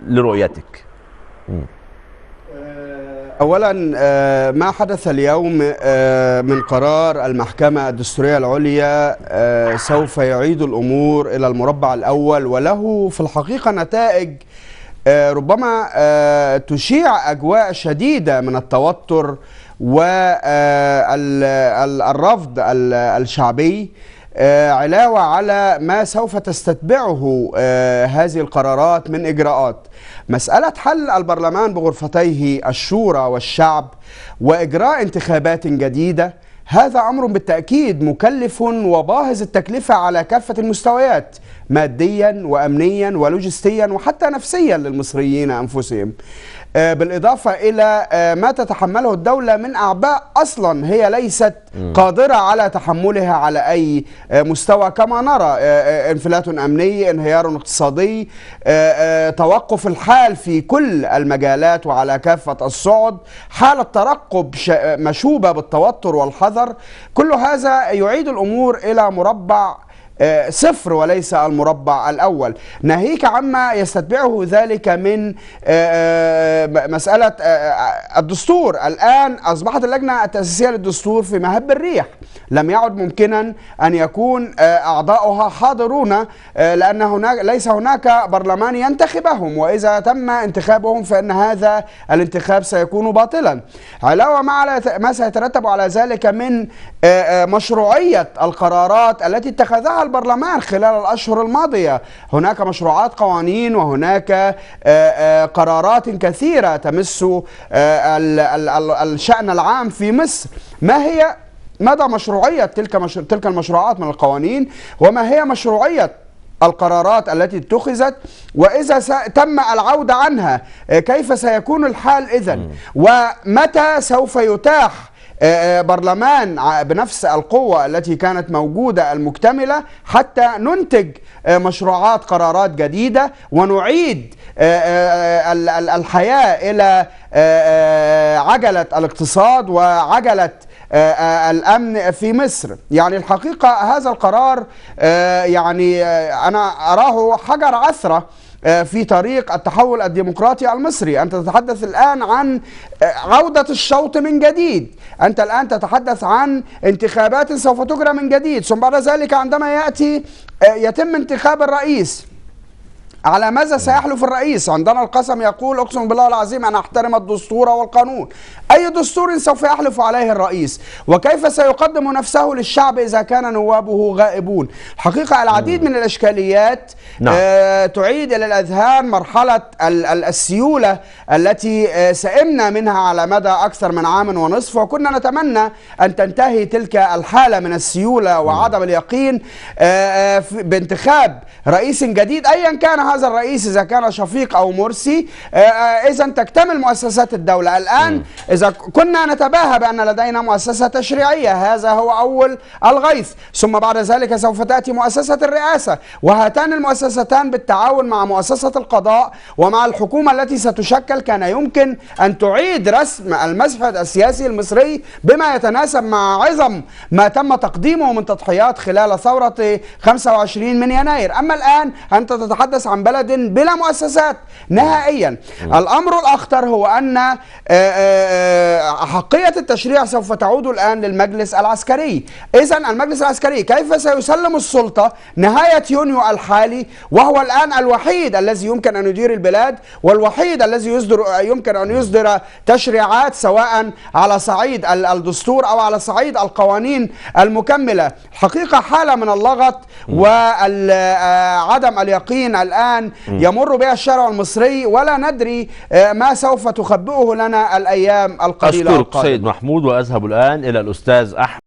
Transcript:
لرؤيتك؟ أولا، ما حدث اليوم من قرار المحكمة الدستورية العليا سوف يعيد الأمور إلى المربع الأول، وله في الحقيقة نتائج ربما تشيع أجواء شديدة من التوتر والرفض الشعبي، علاوة على ما سوف تستتبعه هذه القرارات من إجراءات. مسألة حل البرلمان بغرفتيه الشورى والشعب وإجراء انتخابات جديدة، هذا أمر بالتأكيد مكلف وباهظ التكلفة على كافة المستويات، ماديا وأمنيا ولوجستيا وحتى نفسيا للمصريين أنفسهم، بالإضافة إلى ما تتحمله الدولة من أعباء أصلا هي ليست قادرة على تحملها على أي مستوى، كما نرى انفلات أمني، انهيار اقتصادي، توقف الحال في كل المجالات وعلى كافة الصعد، حالة ترقب مشوبة بالتوتر والحذر. كل هذا يعيد الأمور إلى مربع صفر وليس المربع الأول، ناهيك عما يستتبعه ذلك من مسألة الدستور. الآن أصبحت اللجنة التأسيسية للدستور في مهب الريح، لم يعد ممكنا أن يكون أعضاؤها حاضرون، لأن ليس هناك برلمان ينتخبهم، وإذا تم انتخابهم فإن هذا الانتخاب سيكون باطلا، علاوة ما سيترتب على ذلك من مشروعية القرارات التي اتخذها البرلمان خلال الأشهر الماضية. هناك مشروعات قوانين وهناك قرارات كثيرة تمس الشأن العام في مصر. ما هي مدى مشروعية تلك المشروعات من القوانين، وما هي مشروعية القرارات التي اتخذت، وإذا تم العودة عنها كيف سيكون الحال إذن؟ ومتى سوف يتاح برلمان بنفس القوة التي كانت موجودة المكتملة حتى ننتج مشروعات قرارات جديدة ونعيد الحياة إلى عجلة الاقتصاد وعجلة الأمن في مصر؟ يعني الحقيقة هذا القرار يعني أنا أراه حجر عثرة في طريق التحول الديمقراطي المصري. أنت تتحدث الآن عن عودة الشوط من جديد، أنت الآن تتحدث عن انتخابات سوف تجرى من جديد، ثم بعد ذلك عندما يتم انتخاب الرئيس، على ماذا سيحلف الرئيس؟ عندنا القسم يقول أقسم بالله العظيم أنا أحترم الدستور والقانون. أي دستور سوف يحلف عليه الرئيس؟ وكيف سيقدم نفسه للشعب إذا كان نوابه غائبون؟ حقيقة العديد من الإشكاليات تعيد إلى الأذهان مرحلة السيولة التي سئمنا منها على مدى أكثر من عام ونصف، وكنا نتمنى أن تنتهي تلك الحالة من السيولة وعدم اليقين بانتخاب رئيس جديد أيا كان هذا الرئيس، إذا كان شفيق أو مرسي، إذا تكتمل مؤسسات الدولة. الآن إذا كنا نتباهى بأن لدينا مؤسسة تشريعية، هذا هو أول الغيث، ثم بعد ذلك سوف تأتي مؤسسة الرئاسة، وهاتان المؤسستان بالتعاون مع مؤسسة القضاء ومع الحكومة التي ستشكل كان يمكن أن تعيد رسم المشهد السياسي المصري بما يتناسب مع عظم ما تم تقديمه من تضحيات خلال ثورة 25 من يناير. أما الآن أنت تتحدث عن بلد بلا مؤسسات نهائيا. الأمر الأخطر هو أن أحقية التشريع سوف تعود الآن للمجلس العسكري. إذن المجلس العسكري كيف سيسلم السلطة نهاية يونيو الحالي، وهو الآن الوحيد الذي يمكن أن يدير البلاد، والوحيد الذي يمكن أن يصدر تشريعات سواء على صعيد الدستور أو على صعيد القوانين المكملة. حقيقة حالة من اللغط وعدم اليقين الآن يمر بها الشارع المصري، ولا ندري ما سوف تخبئه لنا الأيام القليلة أشكرك سيد محمود، وأذهب الآن إلى الأستاذ أحمد.